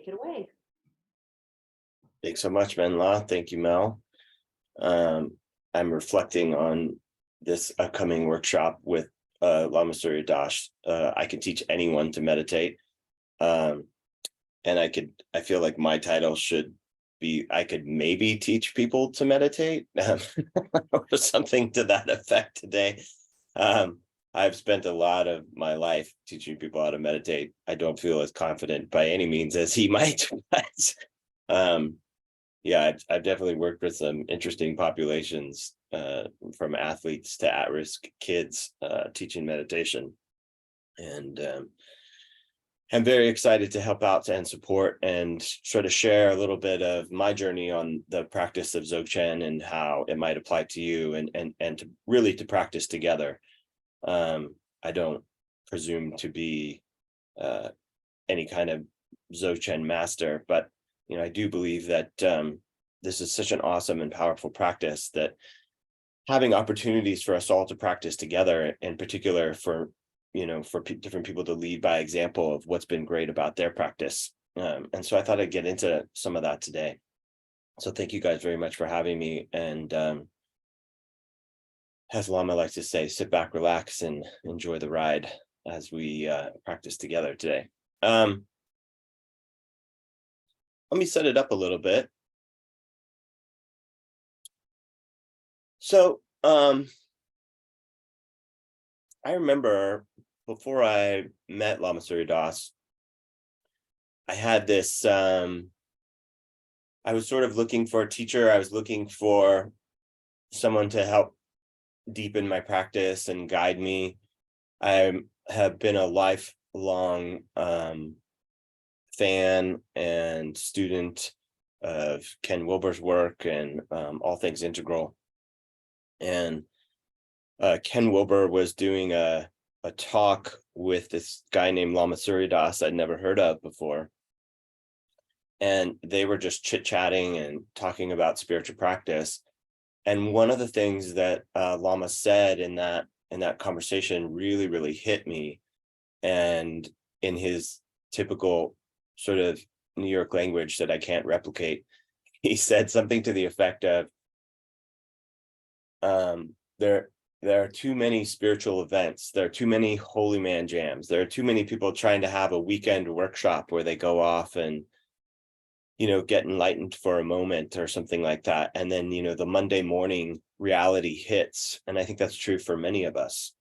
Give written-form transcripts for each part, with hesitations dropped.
take it away. Thanks so much, Menla. Thank you, Mel. Um, I'm reflecting on this upcoming workshop with Lama Surya Das. I can teach anyone to meditate. Um, and I feel like my title should be, I could maybe teach people to meditate or something to that effect today. Um, I've spent a lot of my life teaching people how to meditate. I don't feel as confident by any means as he might, but yeah, I've definitely worked with some interesting populations, from athletes to at-risk kids, teaching meditation. And I'm very excited to help out and support and sort of share a little bit of my journey on the practice of Dzogchen and how it might apply to you, and to really to practice together. I don't presume to be any kind of Dzogchen master, but I do believe that this is such an awesome and powerful practice that having opportunities for us all to practice together, in particular for different people to lead by example of what's been great about their practice. And so I thought I'd get into some of that today. So thank you guys very much for having me. And as Lama likes to say, sit back, relax, and enjoy the ride as we practice together today. Let me set it up a little bit. So I remember before I met Lama Surya Das, I had this, I was sort of looking for a teacher. I was looking for someone to help deepen my practice and guide me. I have been a lifelong fan and student of Ken Wilber's work and all things integral. And Ken Wilber was doing a talk with this guy named Lama Surya Das I'd never heard of before. And they were just chit-chatting and talking about spiritual practice. And one of the things that Lama said in that conversation really, really hit me. And in his typical sort of New York language that I can't replicate, he said something to the effect of, there are too many spiritual events. There are too many holy man jams. There are too many people trying to have a weekend workshop where they go off and, get enlightened for a moment or something like that. And then, the Monday morning reality hits. And I think that's true for many of us.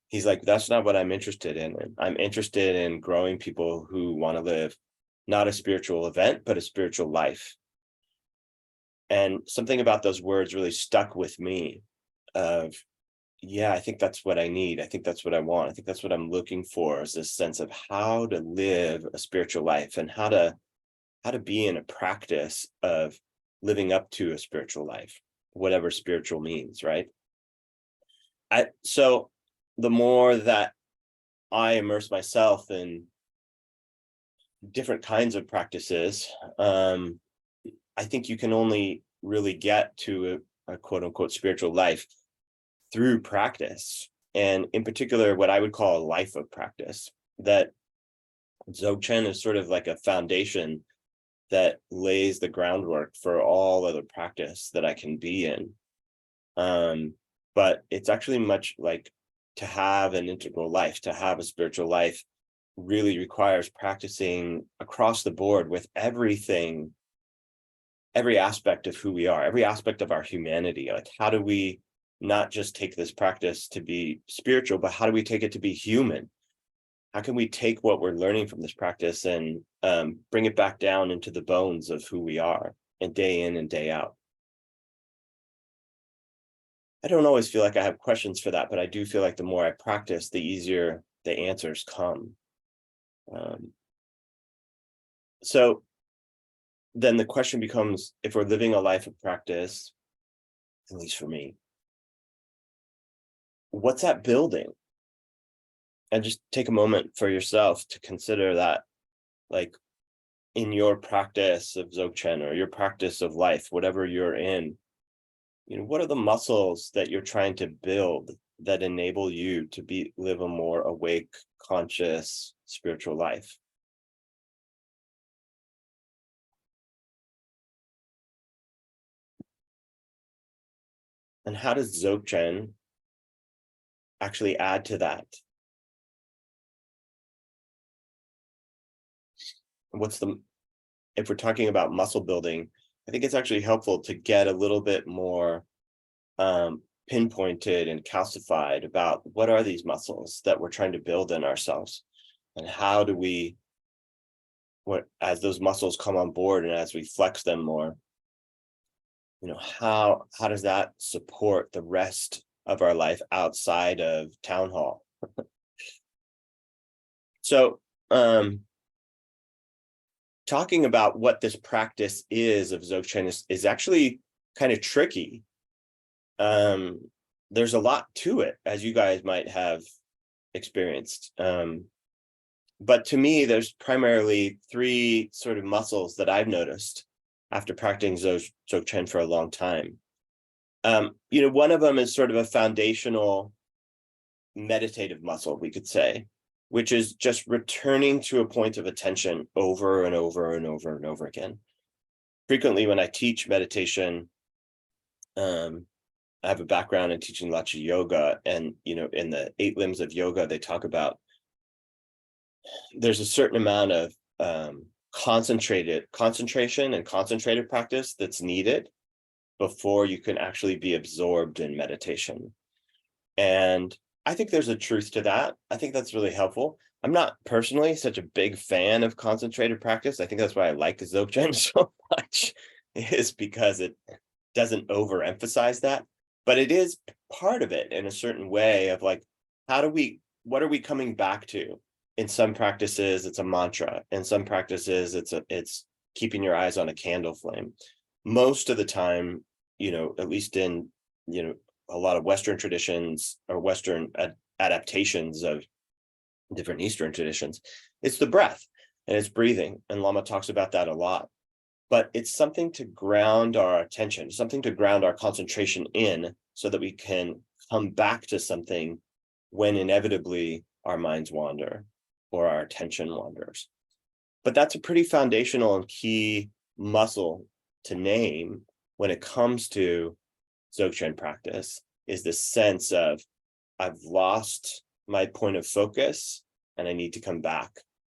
He's like, that's not what I'm interested in. I'm interested in growing people who want to live not a spiritual event, but a spiritual life. And something about those words really stuck with me of, yeah, I think that's what I need. I think that's what I want. I think that's what I'm looking for, is this sense of how to live a spiritual life and how to be in a practice of living up to a spiritual life, whatever spiritual means, right? So the more that I immerse myself in different kinds of practices, I think you can only really get to a quote unquote spiritual life through practice. And in particular, what I would call a life of practice. That Dzogchen is sort of like a foundation that lays the groundwork for all other practice that I can be in. But it's actually much like, to have an integral life, to have a spiritual life, really requires practicing across the board with everything, every aspect of who we are, every aspect of our humanity. Like, how do we not just take this practice to be spiritual, but how do we take it to be human? How can we take what we're learning from this practice and bring it back down into the bones of who we are, and day in and day out? I don't always feel like I have questions for that, but I do feel like the more I practice, the easier the answers come. So then the question becomes, if we're living a life of practice, at least for me, what's that building? And just take a moment for yourself to consider that, like, in your practice of Dzogchen or your practice of life, whatever you're in, what are the muscles that you're trying to build that enable you to live a more awake, conscious, spiritual life? And how does Dzogchen actually add to that? If we're talking about muscle building, I think it's actually helpful to get a little bit more pinpointed and calcified about what are these muscles that we're trying to build in ourselves, and how do we, as those muscles come on board and as we flex them more, how does that support the rest of our life outside of town hall? So talking about what this practice is of Dzogchen is actually kind of tricky. There's a lot to it, as you guys might have experienced. But to me, there's primarily three sort of muscles that I've noticed after practicing Dzogchen for a long time. One of them is sort of a foundational meditative muscle, we could say, which is just returning to a point of attention over and over and over and over again. Frequently, when I teach meditation, I have a background in teaching lots of yoga, and in the 8 limbs of yoga, they talk about there's a certain amount of concentration and concentrated practice that's needed before you can actually be absorbed in meditation. And I think there's a truth to that. I think that's really helpful. I'm not personally such a big fan of concentrated practice. I think that's why I like Dzogchen so much, is because it doesn't overemphasize that, but it is part of it in a certain way of like, what are we coming back to? In some practices, it's a mantra. In some practices, it's keeping your eyes on a candle flame. Most of the time, at least in, a lot of Western traditions or Western adaptations of different Eastern traditions, it's the breath and it's breathing. And Lama talks about that a lot. But it's something to ground our attention, something to ground our concentration in, so that we can come back to something when inevitably our minds wander or our attention wanders. But that's a pretty foundational and key muscle to name when it comes to Dzogchen practice, is the sense of, I've lost my point of focus and I need to come back.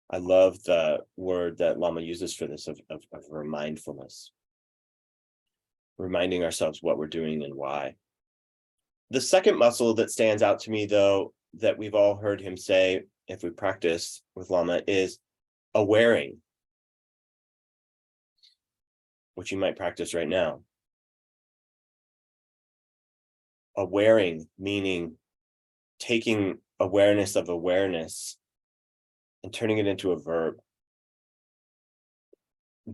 I love the word that Lama uses for this of mindfulness, reminding ourselves what we're doing and why. The second muscle that stands out to me, though, that we've all heard him say if we practice with Lama, is awaring, which you might practice right now. Awaring, meaning taking awareness of awareness and turning it into a verb.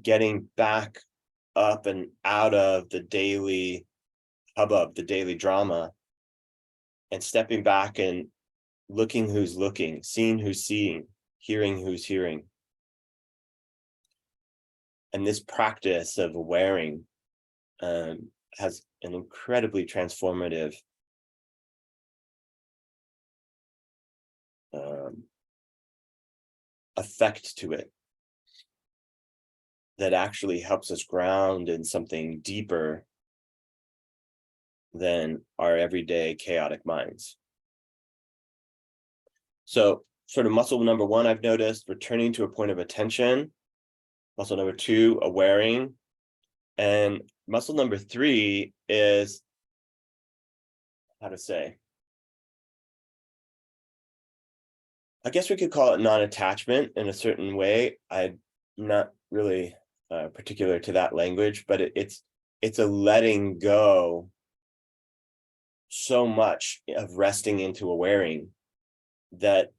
Getting back up and out of the daily hubbub, the daily drama, and stepping back and looking who's looking, seeing who's seeing, hearing who's hearing. And this practice of awaring has an incredibly transformative effect to it that actually helps us ground in something deeper than our everyday chaotic minds. So sort of muscle number 1, I've noticed returning to a point of attention. Muscle number 2, awaring. And muscle number 3 is, how to say, I guess we could call it non-attachment in a certain way. I'm not really particular to that language, but it's a letting go so much of resting into awaring that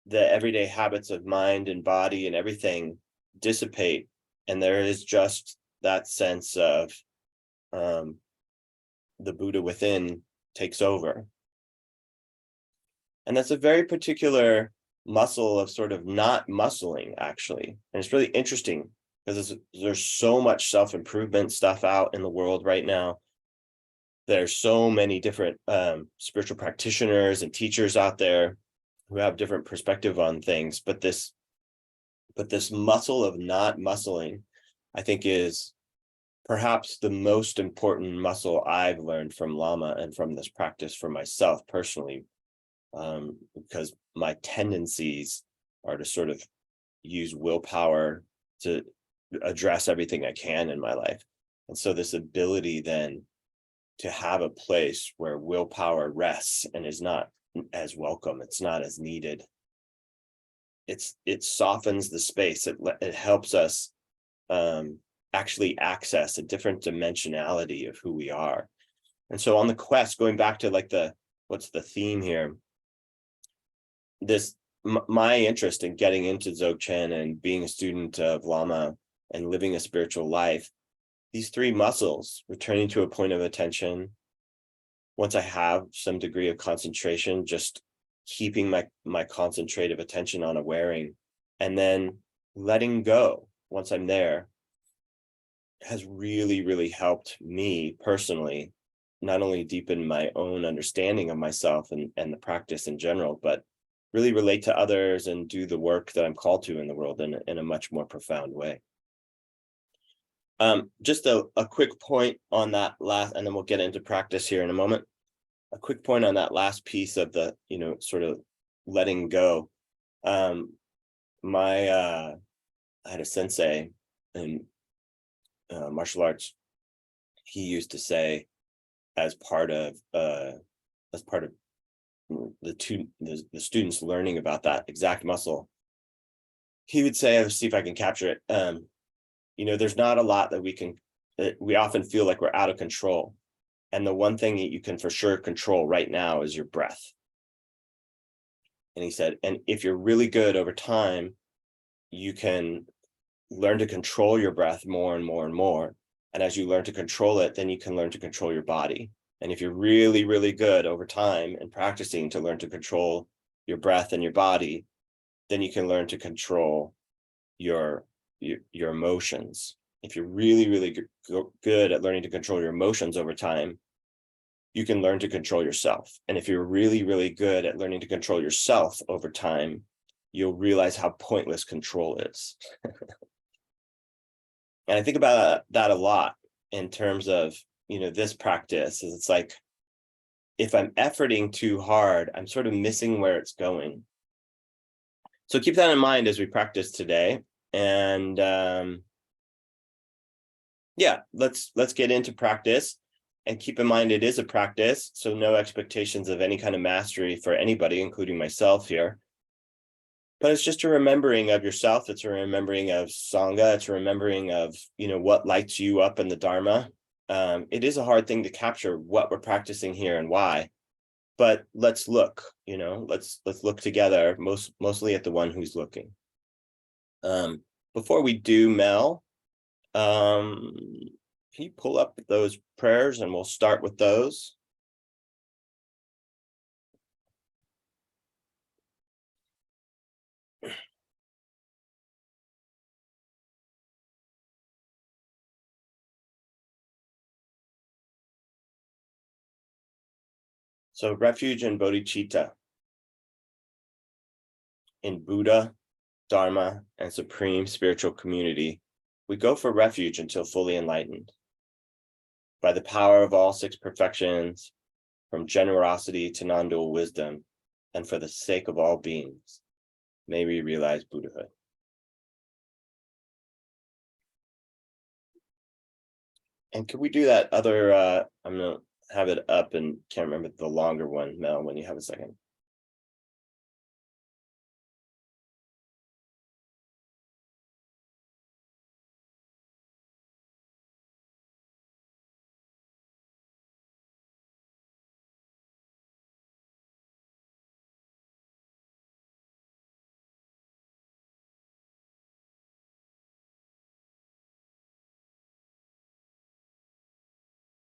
the everyday habits of mind and body and everything dissipate, and there is just that sense of the Buddha within takes over. And that's a very particular muscle of sort of not muscling, actually. And it's really interesting because there's so much self-improvement stuff out in the world right now. There's so many different spiritual practitioners and teachers out there who have different perspective on things. But this muscle of not muscling, I think, is perhaps the most important muscle I've learned from Lama and from this practice for myself personally, because my tendencies are to sort of use willpower to address everything I can in my life. And so this ability then to have a place where willpower rests and is not as welcome, it's not as needed. It softens the space. It helps us actually access a different dimensionality of who we are. And so on the quest, going back to like what's the theme here? My interest in getting into Dzogchen and being a student of Lama and living a spiritual life, these three muscles, returning to a point of attention, once I have some degree of concentration, just keeping my concentrative attention on a wearing, and then letting go once I'm there, has really, really helped me personally, not only deepen my own understanding of myself and the practice in general, but really relate to others and do the work that I'm called to in the world in a much more profound way. Just a quick point on that last, and then we'll get into practice here in a moment. A quick point on that last piece of the, sort of letting go. I had a sensei in martial arts. He used to say, as part of the students learning about that exact muscle, he would say, let's see if I can capture it. There's not a lot that we often feel like we're out of control. And the one thing that you can for sure control right now is your breath. And he said, and if you're really good over time, you can learn to control your breath more and more and more. And as you learn to control it, then you can learn to control your body. And if you're really, really good over time and practicing to learn to control your breath and your body, then you can learn to control your emotions. If you're really, really good at learning to control your emotions over time, you can learn to control yourself. And if you're really, really good at learning to control yourself over time, you'll realize how pointless control is. And I think about that a lot in terms of, this practice. Is it's like, if I'm efforting too hard, I'm sort of missing where it's going. So keep that in mind as we practice today. And let's get into practice. And keep in mind, it is a practice, so no expectations of any kind of mastery for anybody, including myself here. But it's just a remembering of yourself. It's a remembering of Sangha. It's a remembering of, what lights you up in the Dharma. It is a hard thing to capture what we're practicing here and why. But let's look, let's look together, mostly at the one who's looking. Before we do, Mel, can you pull up those prayers and we'll start with those? So refuge and bodhicitta in Buddha, Dharma, and supreme spiritual community, we go for refuge until fully enlightened. By the power of all six perfections, from generosity to non-dual wisdom, and for the sake of all beings, may we realize Buddhahood. And could we do that other, I'm going to have it up and can't remember the longer one, Mel, when you have a second.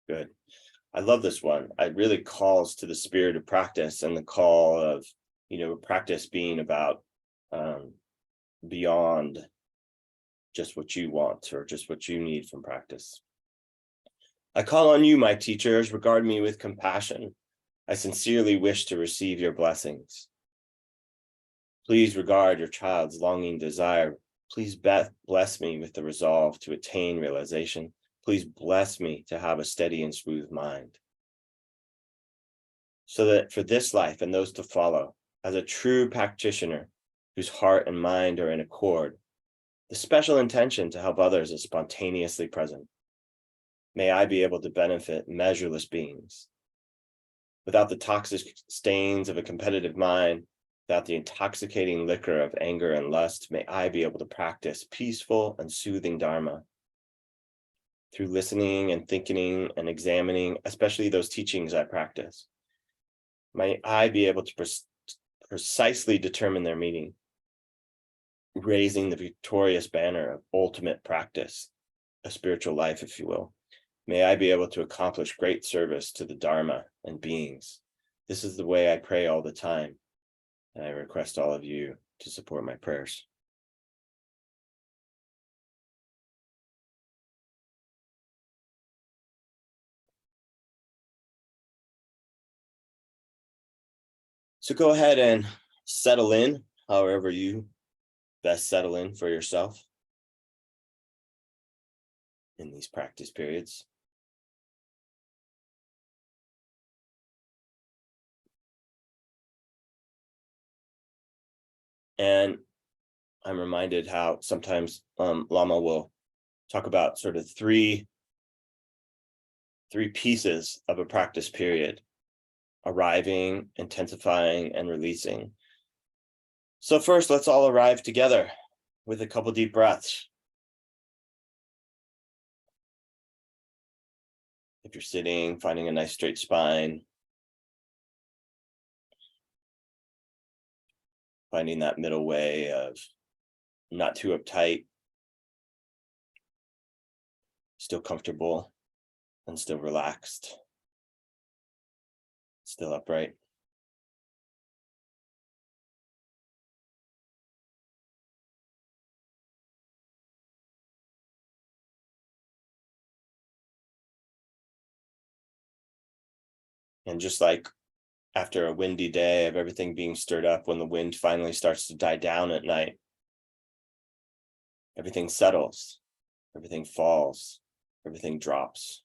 Good. I love this one. It really calls to the spirit of practice and the call of, practice being about beyond just what you want or just what you need from practice. I call on you, my teachers, regard me with compassion. I sincerely wish to receive your blessings. Please regard your child's longing desire. Please bless me with the resolve to attain realization. Please bless me to have a steady and smooth mind, so that for this life and those to follow, as a true practitioner whose heart and mind are in accord, the special intention to help others is spontaneously present. May I be able to benefit measureless beings. Without the toxic stains of a competitive mind, without the intoxicating liquor of anger and lust, may I be able to practice peaceful and soothing Dharma. Through listening and thinking and examining, especially those teachings I practice, may I be able to precisely determine their meaning, raising the victorious banner of ultimate practice, a spiritual life, if you will. May I be able to accomplish great service to the Dharma and beings. This is the way I pray all the time, and I request all of you to support my prayers. So go ahead and settle in, however you best settle in for yourself in these practice periods. And I'm reminded how sometimes Lama will talk about sort of three pieces of a practice period: arriving, intensifying, and releasing. So first, let's all arrive together with a couple deep breaths. If you're sitting, finding a nice straight spine, finding that middle way of not too uptight, still comfortable, and still relaxed, still upright. And just like after a windy day of everything being stirred up, when the wind finally starts to die down at night, everything settles, everything falls, everything drops.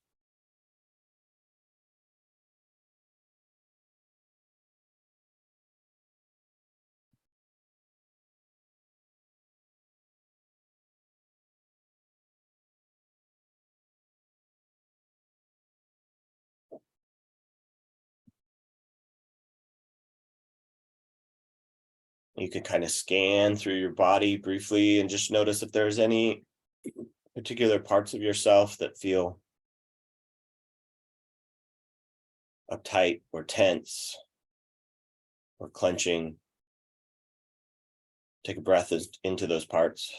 You can kind of scan through your body briefly and just notice if there's any particular parts of yourself that feel uptight or tense or clenching. Take a breath into those parts.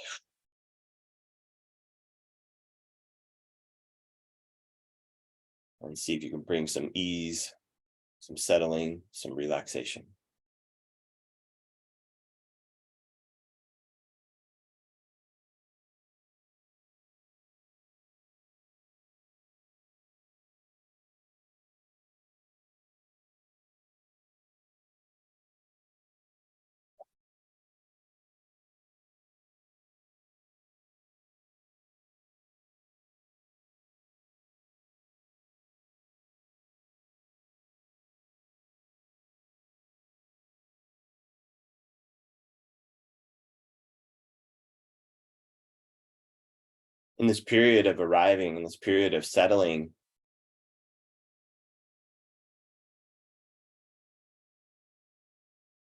And see if you can bring some ease, some settling, some relaxation. In this period of arriving, in this period of settling,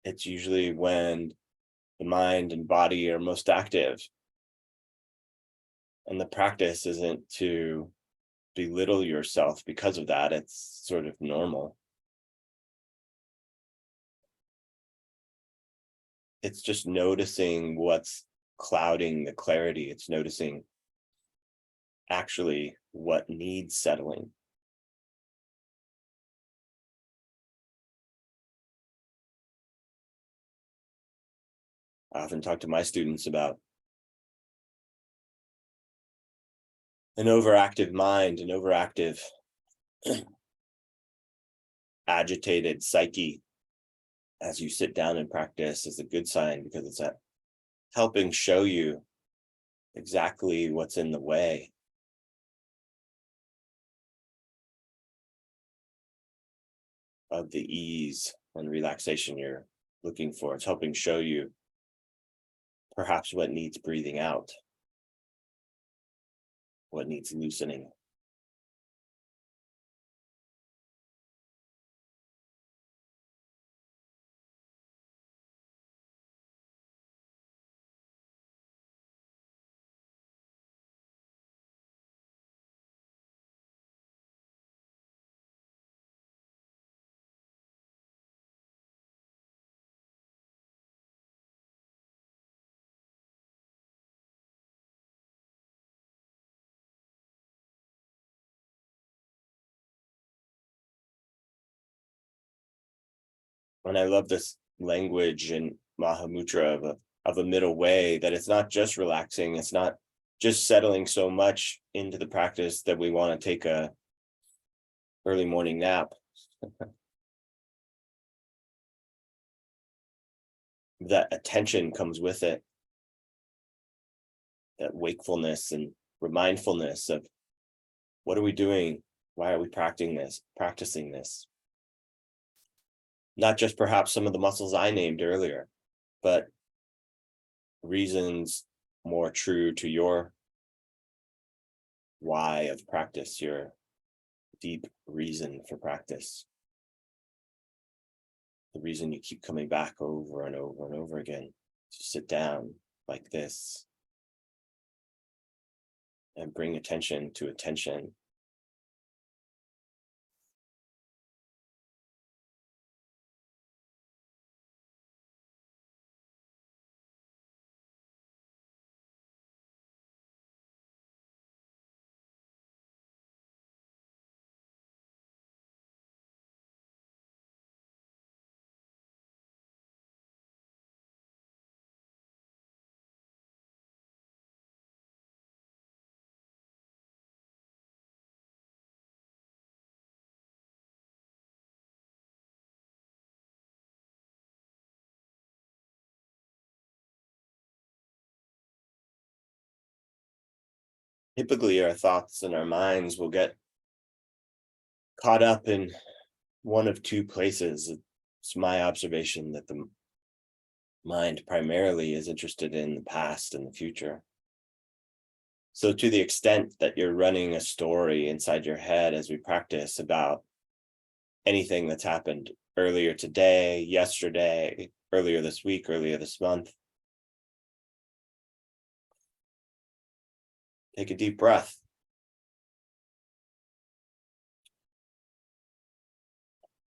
it's usually when the mind and body are most active. And the practice isn't to belittle yourself because of that. It's sort of normal. It's just noticing what's clouding the clarity. It's noticing actually what needs settling. I often talk to my students about an overactive mind, an overactive, agitated psyche as you sit down and practice is a good sign, because it's helping show you exactly what's in the way. of the ease and relaxation you're looking for. It's helping show you perhaps what needs breathing out, what needs loosening. And I love this language in Mahamudra of a middle way, that it's not just relaxing, it's not just settling so much into the practice that we want to take a early morning nap. That attention comes with it, that wakefulness and mindfulness of what are we doing? Why are we practicing this? Not just perhaps some of the muscles I named earlier, but reasons more true to your why of practice, your deep reason for practice. The reason you keep coming back over and over and over again to sit down like this and bring attention to attention. Typically, our thoughts and our minds will get caught up in one of two places. It's my observation that the mind primarily is interested in the past and the future. So to the extent that you're running a story inside your head as we practice about anything that's happened earlier today, yesterday, earlier this week, earlier this month, take a deep breath.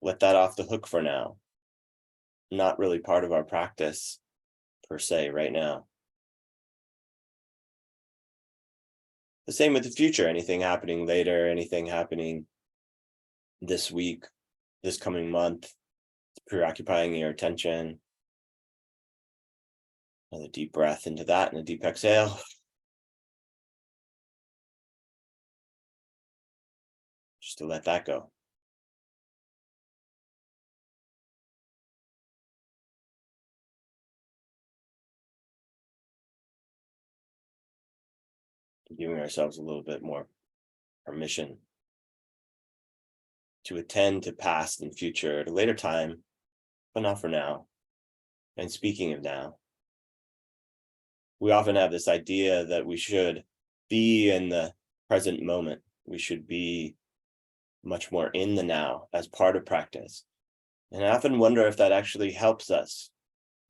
Let that off the hook for now. Not really part of our practice per se right now. The same with the future, anything happening later, anything happening this week, this coming month, preoccupying your attention. Another deep breath into that and a deep exhale. Just to let that go. Giving ourselves a little bit more permission to attend to past and future at a later time, but not for now. And speaking of now, we often have this idea that we should be in the present moment. We should be much more in the now as part of practice. And I often wonder if that actually helps us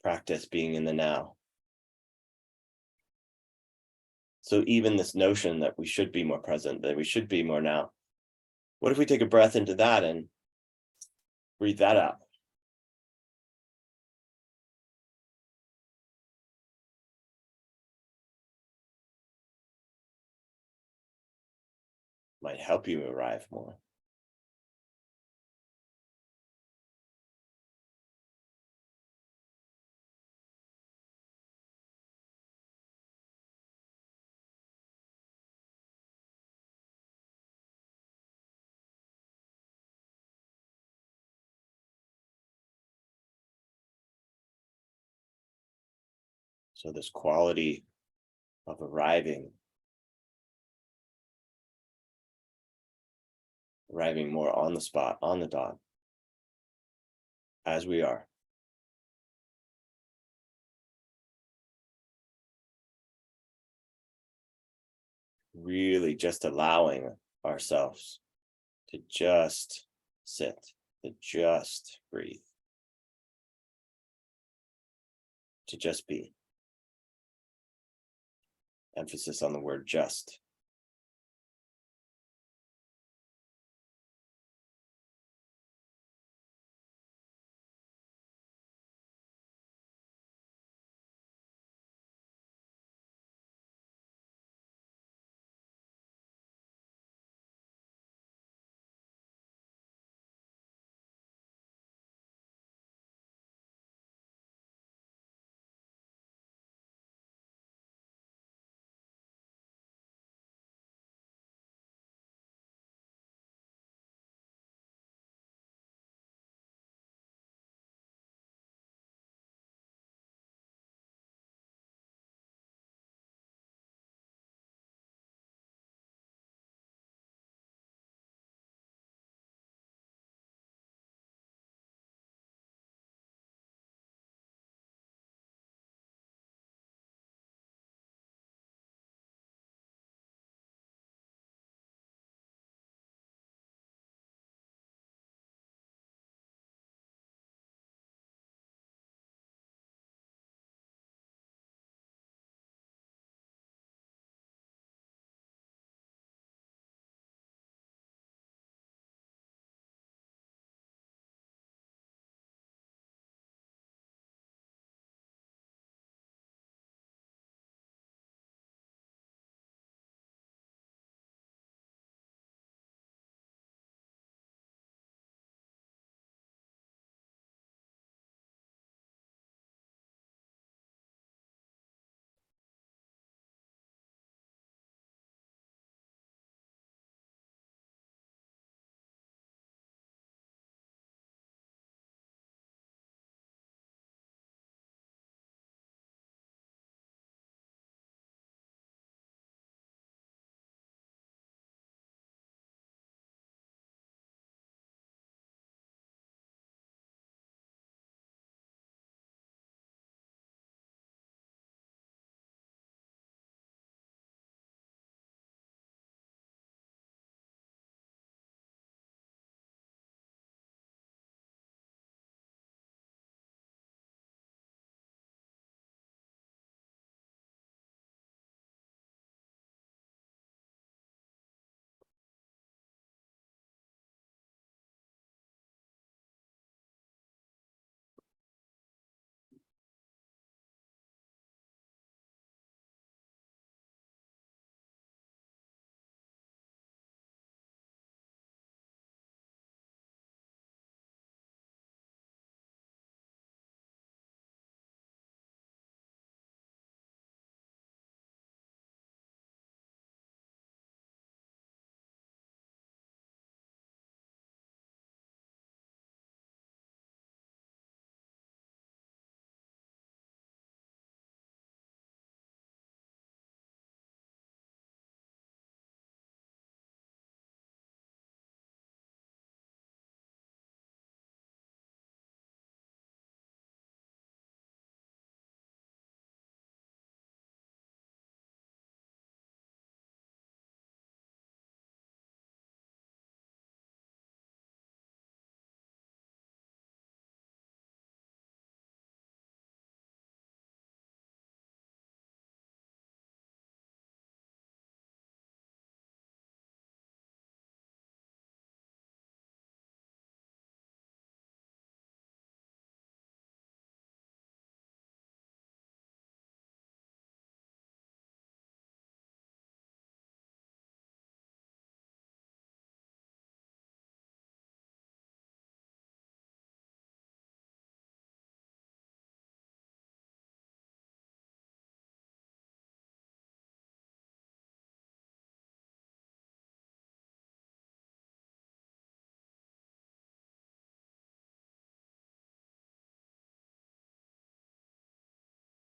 practice being in the now. So even this notion that we should be more present, that we should be more now, what if we take a breath into that and breathe that out? Might help you arrive more. So this quality of arriving more on the spot, on the dot, as we are. Really just allowing ourselves to just sit, to just breathe, to just be. Emphasis on the word just.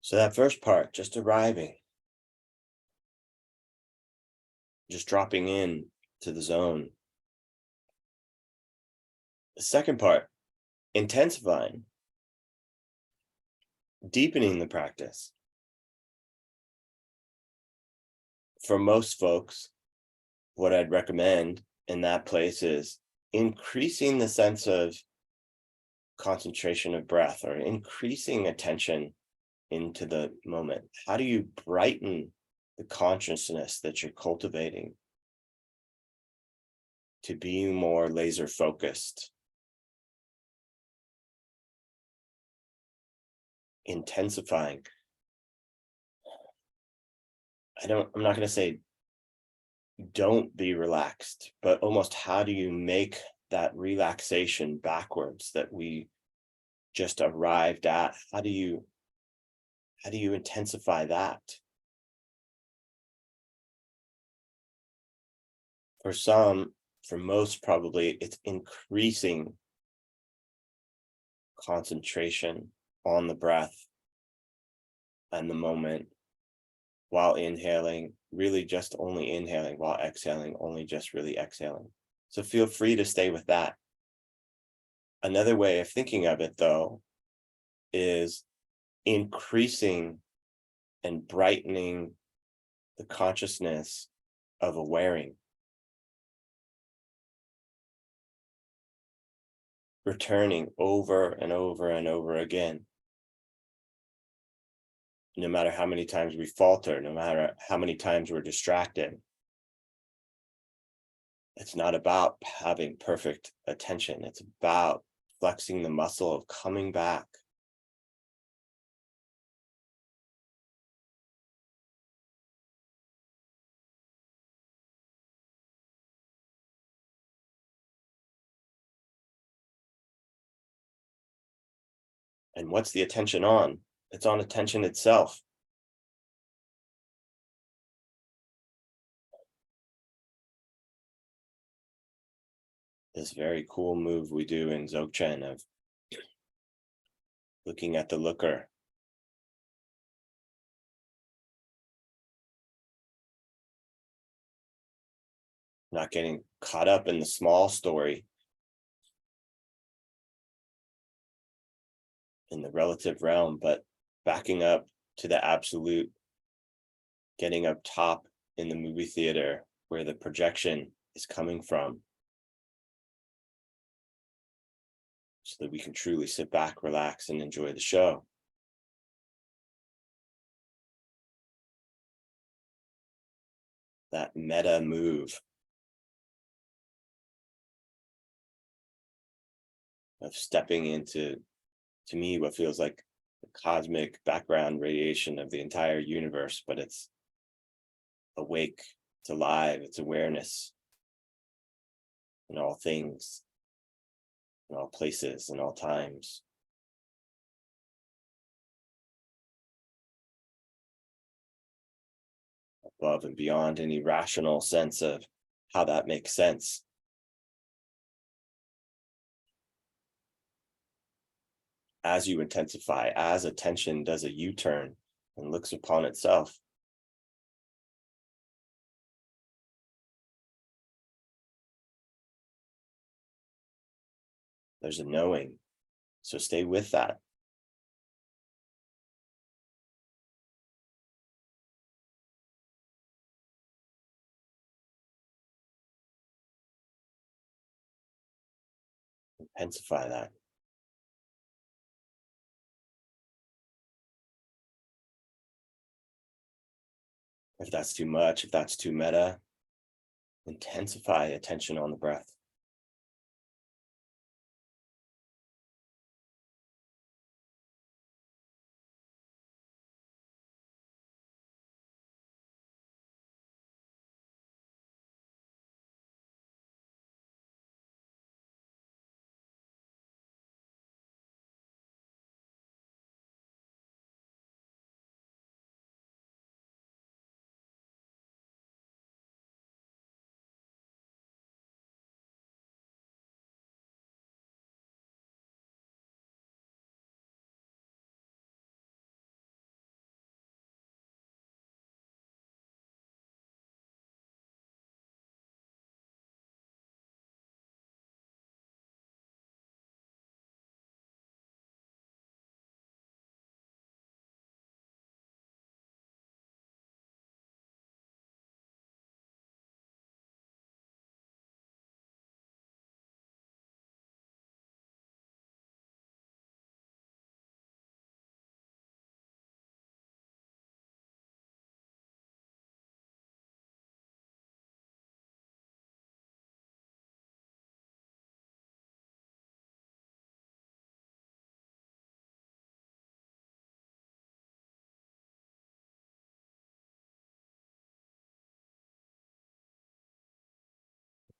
So that first part, just arriving, just dropping in to the zone. The second part, intensifying, deepening the practice. For most folks, what I'd recommend in that place is increasing the sense of concentration of breath, or increasing attention into the moment. How do you brighten the consciousness that you're cultivating to be more laser focused? Intensifying. I'm not going to say don't be relaxed, but almost how do you make that relaxation backwards that we just arrived at? How do you intensify that? For some, for most, probably it's increasing concentration on the breath and the moment while inhaling, really just only inhaling, while exhaling, only just really exhaling. So feel free to stay with that. Another way of thinking of it, though, is increasing and brightening the consciousness of awareing. Returning over and over and over again. No matter how many times we falter, no matter how many times we're distracted. It's not about having perfect attention. It's about flexing the muscle of coming back. And what's the attention on? It's on attention itself. This very cool move we do in Dzogchen of looking at the looker. Not getting caught up in the small story, in the relative realm, but backing up to the absolute, getting up top in the movie theater where the projection is coming from, so that we can truly sit back, relax, and enjoy the show. That meta move of stepping into, to me, what feels like the cosmic background radiation of the entire universe, but it's awake, it's alive, it's awareness in all things, in all places, in all times. Above and beyond any rational sense of how that makes sense. As you intensify, as attention does a U-turn and looks upon itself, there's a knowing. So stay with that. Intensify that. If that's too much, if that's too meta, intensify attention on the breath.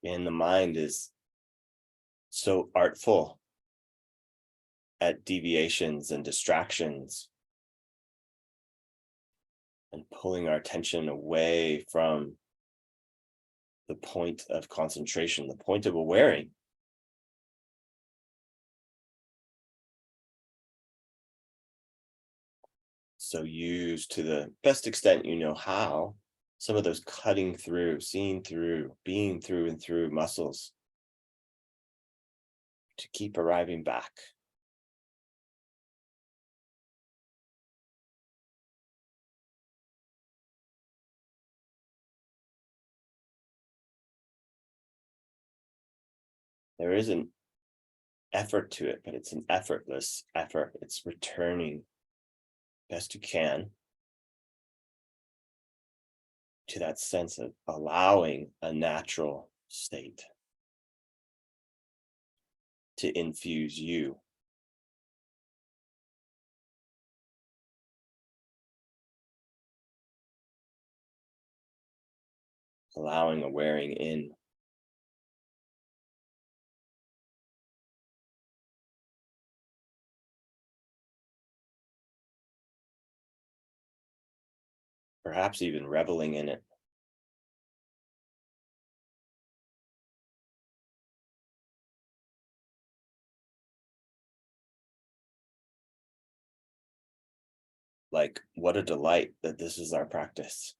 And the mind is so artful at deviations and distractions and pulling our attention away from the point of concentration, the point of awareing. So use to the best extent you know how some of those cutting through, seeing through, being through and through muscles to keep arriving back. There is an effort to it, but it's an effortless effort. It's returning best you can to that sense of allowing a natural state to infuse you. Allowing a wearing in. Perhaps even reveling in it. Like, what a delight that this is our practice.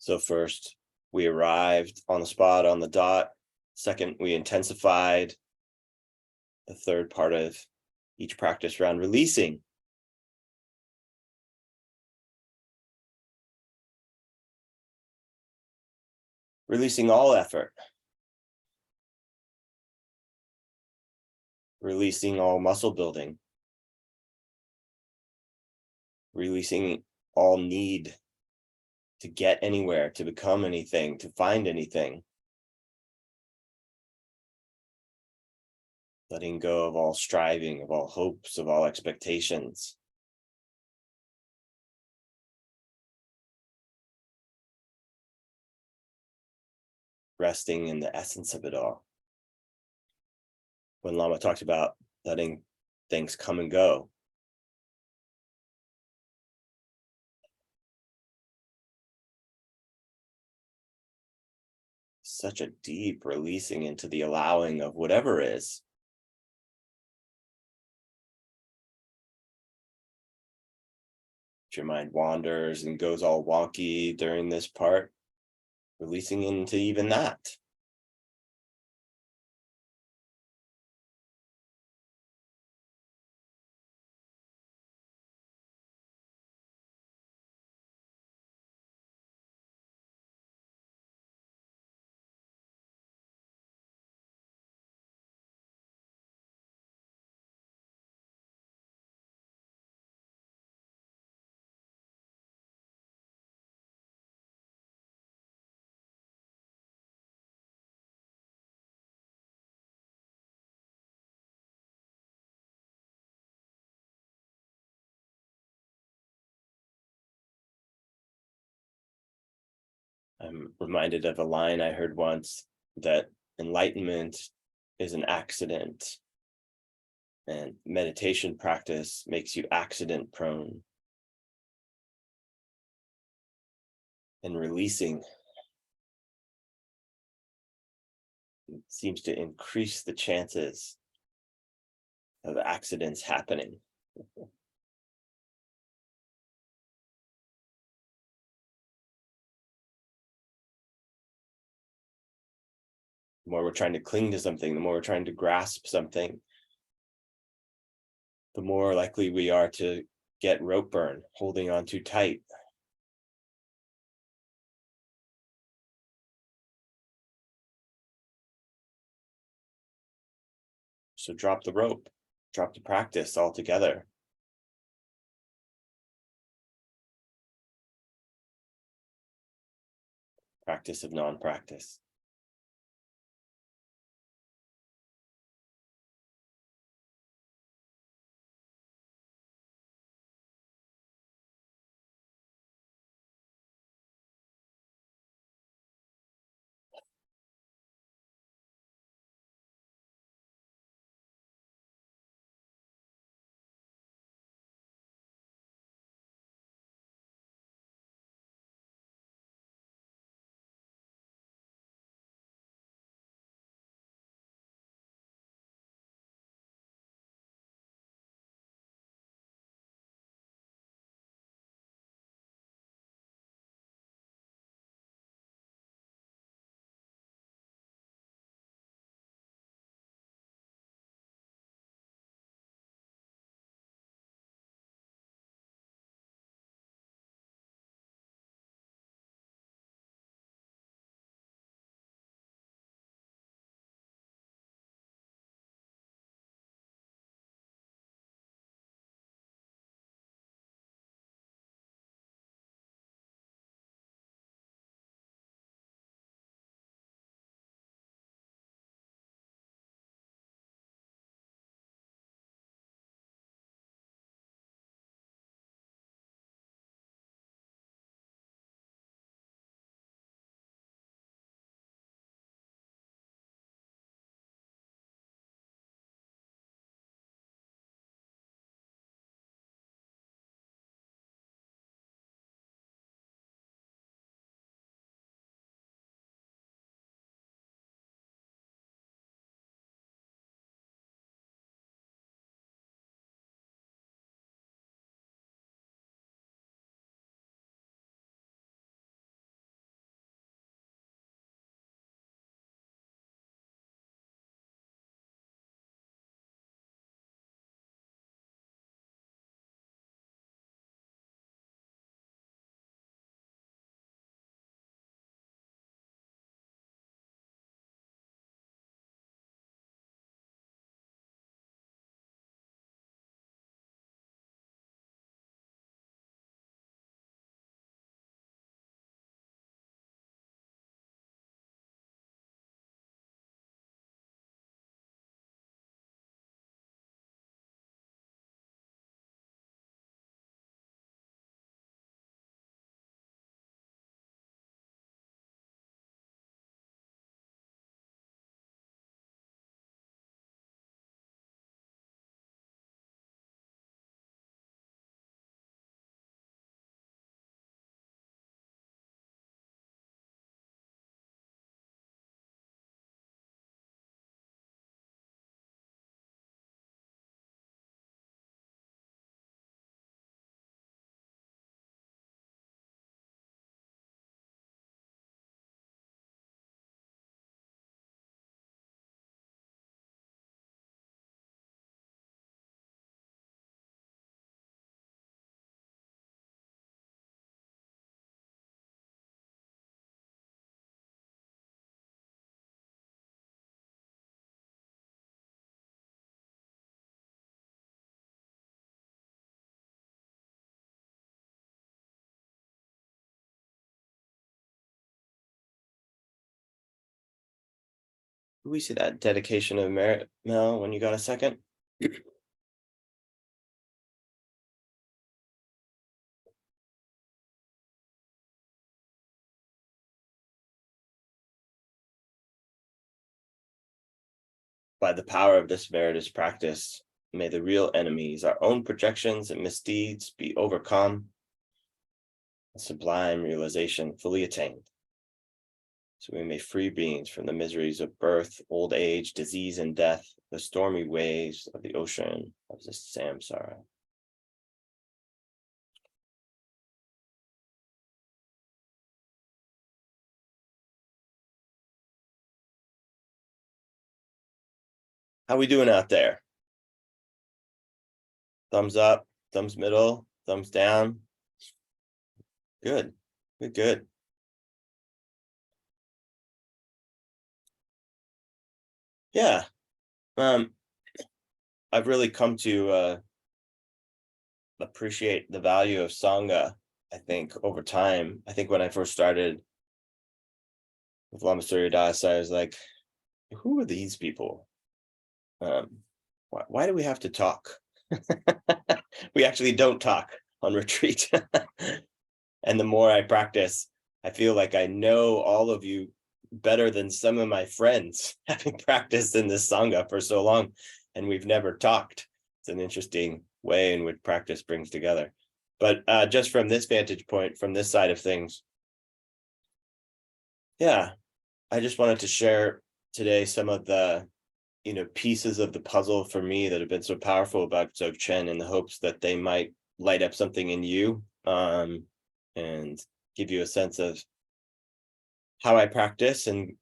So first, we arrived on the spot, on the dot. Second, we intensified. The third part of each practice round, releasing. Releasing all effort. Releasing all muscle building. Releasing all need to get anywhere, to become anything, to find anything. Letting go of all striving, of all hopes, of all expectations. Resting in the essence of it all. When Lama talked about letting things come and go, such a deep releasing into the allowing of whatever is. If your mind wanders and goes all wonky during this part, releasing into even that. I'm reminded of a line I heard once, that enlightenment is an accident and meditation practice makes you accident prone. And releasing seems to increase the chances of accidents happening. The more we're trying to cling to something, the more we're trying to grasp something, the more likely we are to get rope burn, holding on too tight. So drop the rope, drop the practice altogether. Practice of non-practice. We see that dedication of merit, Mel, when you got a second. By the power of this meritorious practice, may the real enemies, our own projections and misdeeds, be overcome, and sublime realization fully attained. So we may free beings from the miseries of birth, old age, disease, and death, the stormy waves of the ocean of the samsara. How we doing out there? Thumbs up, thumbs middle, thumbs down. Good, good, good. Yeah. I've really come to appreciate the value of Sangha, I think, over time. I think when I first started with Lama Surya Das, I was like, who are these people? Why do we have to talk? We actually don't talk on retreat. And the more I practice, I feel like I know all of you better than some of my friends, having practiced in this Sangha for so long, and we've never talked. It's an interesting way in which practice brings together. But just from this vantage point, from this side of things, yeah, I just wanted to share today some of the pieces of the puzzle for me that have been so powerful about Dzogchen, in the hopes that they might light up something in you, and give you a sense of how I practice, and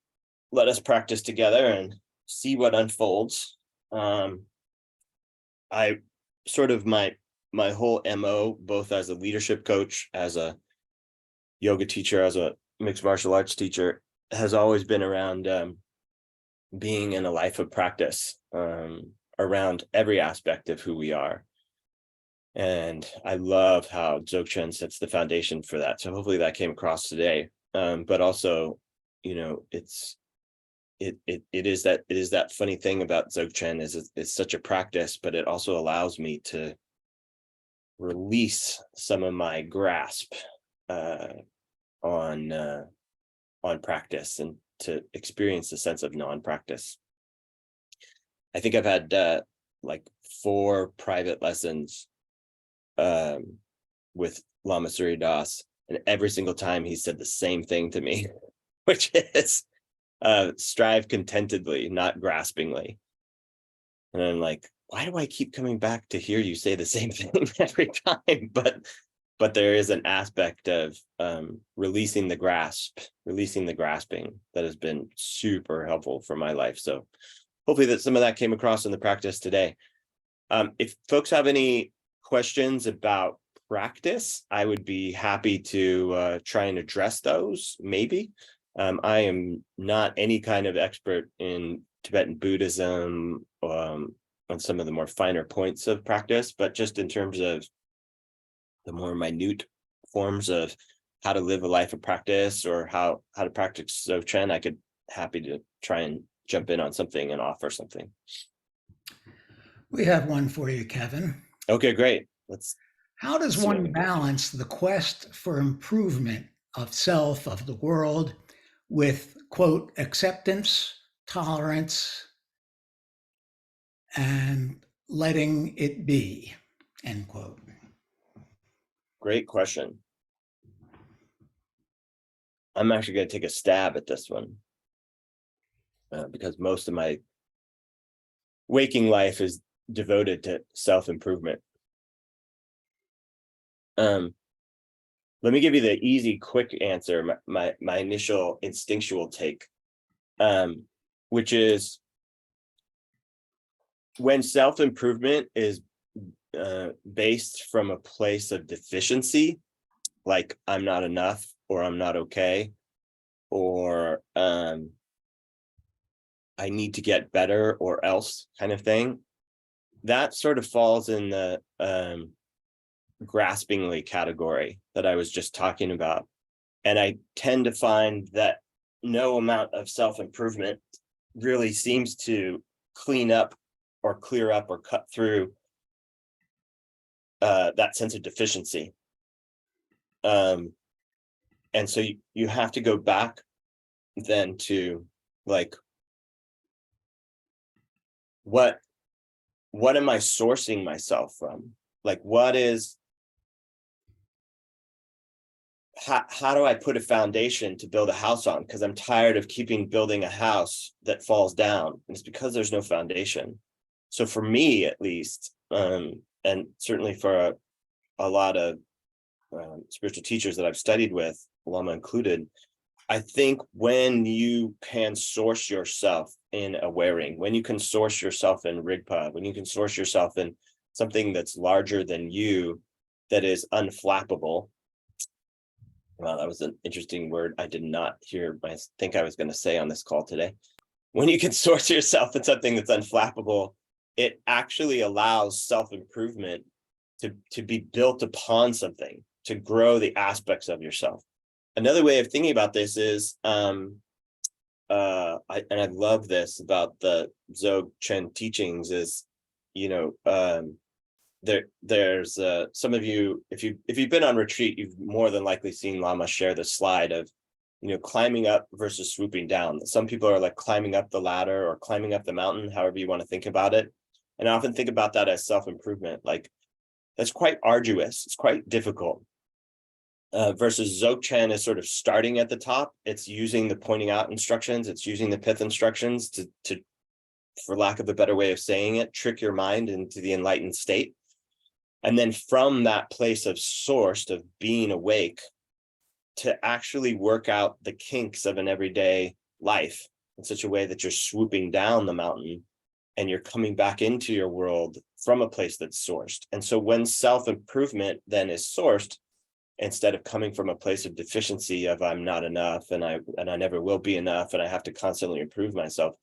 let us practice together and see what unfolds. I sort of my whole MO, both as a leadership coach, as a yoga teacher, as a mixed martial arts teacher, has always been around being in a life of practice, around every aspect of who we are. And I love how Dzogchen sets the foundation for that. So hopefully that came across today. But also, it is that funny thing about Dzogchen is it's such a practice, but it also allows me to release some of my grasp on practice, and to experience a sense of non-practice. I think I've had like 4 private lessons with Lama Surya Das, and every single time he said the same thing to me, which is strive contentedly, not graspingly. And I'm like, why do I keep coming back to hear you say the same thing every time? But there is an aspect of releasing the grasping that has been super helpful for my life. So hopefully that some of that came across in the practice today. If folks have any questions about practice, I would be happy to try and address those, maybe. I am not any kind of expert in Tibetan Buddhism, on some of the more finer points of practice, but just in terms of the more minute forms of how to live a life of practice, or how to practice Dzogchen, I could happy to try and jump in on something and offer something. We have one for you, Kevin. Okay, great. How does one balance the quest for improvement of self, of the world, with, quote, acceptance, tolerance, and letting it be, end quote? Great question. I'm actually going to take a stab at this one, because most of my waking life is devoted to self-improvement. Let me give you the easy, quick answer, my initial instinctual take, which is, when self-improvement is based from a place of deficiency, like I'm not enough, or I'm not okay, or I need to get better or else kind of thing, that sort of falls in the graspingly category that I was just talking about. And I tend to find that no amount of self-improvement really seems to clean up or clear up or cut through that sense of deficiency. And so you have to go back then to, like, what am I sourcing myself from? Like, how do I put a foundation to build a house on? Because I'm tired of building a house that falls down. And it's because there's no foundation. So for me, at least, and certainly for a lot of spiritual teachers that I've studied with, Lama included, I think when you can source yourself in a wearing, when you can source yourself in Rigpa, when you can source yourself in something that's larger than you, that is unflappable. Well, that was an interesting word I did not hear I think I was going to say on this call today. When you can source yourself in something that's unflappable, it actually allows self-improvement to be built upon something, to grow the aspects of yourself. Another way of thinking about this is, I love this about the Dzogchen teachings is, there's some of you, if you've been on retreat, you've more than likely seen Lama share the slide of, climbing up versus swooping down. Some people are like climbing up the ladder or climbing up the mountain, however you want to think about it. And I often think about that as self-improvement. Like, that's quite arduous. It's quite difficult. Versus Dzogchen is sort of starting at the top. It's using the pointing out instructions. It's using the pith instructions to, for lack of a better way of saying it, trick your mind into the enlightened state. And then from that place of source, of being awake, to actually work out the kinks of an everyday life in such a way that you're swooping down the mountain and you're coming back into your world from a place that's sourced. And so when self-improvement then is sourced, instead of coming from a place of deficiency of I'm not enough and I never will be enough and I have to constantly improve myself,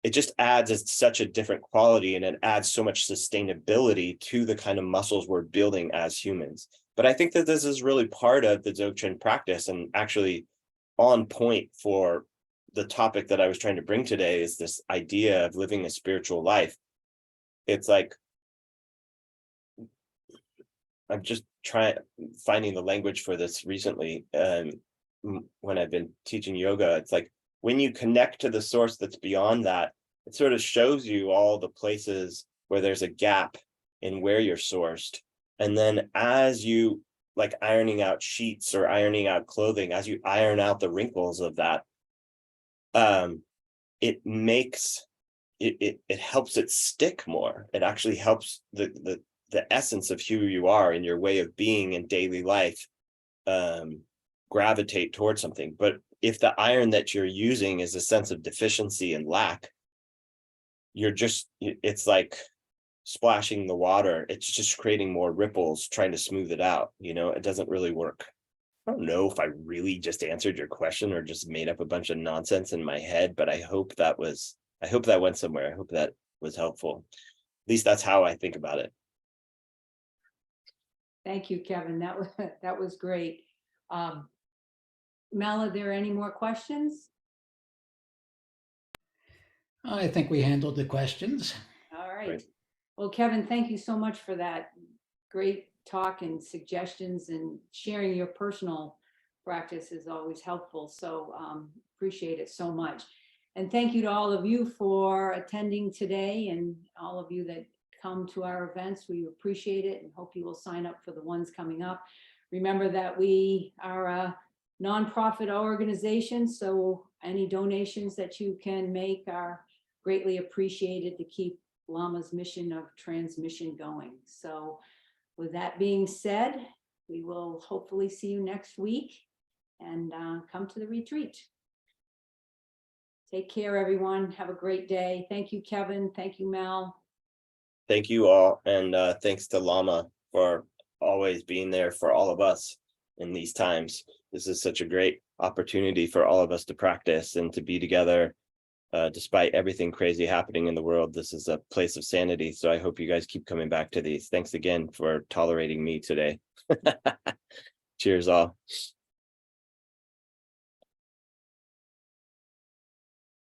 it just adds such a different quality, and it adds so much sustainability to the kind of muscles we're building as humans. But I think that this is really part of the Dzogchen practice, and actually on point for the topic that I was trying to bring today is this idea of living a spiritual life. It's like, I'm just finding the language for this recently. When I've been teaching yoga, it's like, when you connect to the source that's beyond that, it sort of shows you all the places where there's a gap in where you're sourced. And then as you, like ironing out sheets or ironing out clothing, as you iron out the wrinkles of that, it makes it helps it stick more. It actually helps the essence of who you are in your way of being in daily life gravitate towards something. But if the iron that you're using is a sense of deficiency and lack, it's like splashing the water. It's just creating more ripples, trying to smooth it out. It doesn't really work. I don't know if I really just answered your question or just made up a bunch of nonsense in my head, but I hope that went somewhere. I hope that was helpful. At least that's how I think about it. Thank you, Kevin. That was great. Mel, are there any more questions? I think we handled the questions. All right. Great. Well, Kevin, thank you so much for that great talk and suggestions, and sharing your personal practice is always helpful. So appreciate it so much. And thank you to all of you for attending today, and all of you that come to our events. We appreciate it and hope you will sign up for the ones coming up. Remember that we are a nonprofit organization, so any donations that you can make are greatly appreciated to keep Lama's mission of transmission going. So with that being said, we will hopefully see you next week, and come to the retreat. Take care, everyone. Have a great day. Thank you, Kevin. Thank you, Mel. Thank you all. And thanks to Lama for always being there for all of us in these times. This is such a great opportunity for all of us to practice and to be together. Despite everything crazy happening in the world, this is a place of sanity. So I hope you guys keep coming back to these. Thanks again for tolerating me today. Cheers all.